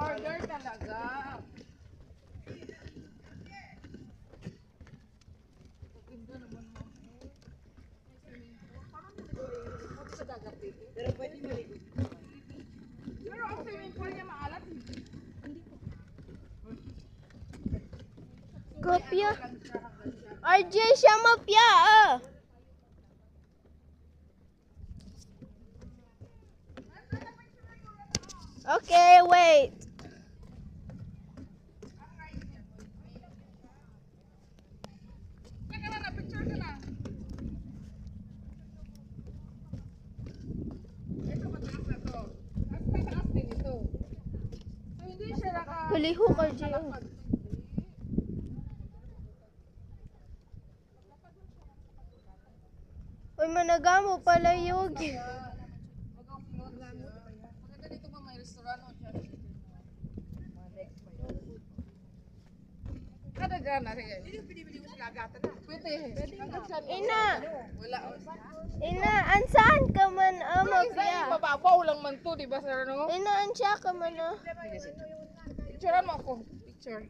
order talaga. Pero pwede maligo. Pero ang swimming pool niya maalat. Kopya. RJ, siya mapya ah. Okay, wait. Teka na, picture ka na. Ito mataas na to. Mas mataas din ito. So hindi siya Huliho ka, RJ. Uy, managamo pala yogi. Maganda dito ba may restaurant o siya? Kada dyan na rin. Hindi yung pinibili mo sa lagatan na. Pwede. Ina, Wala. ina, ansaan ka man ah, Isa mapya? yung mababaw lang man to, di ba sir? Ano? Ina, ansya ka man ah. Picturean mo ako. Picture.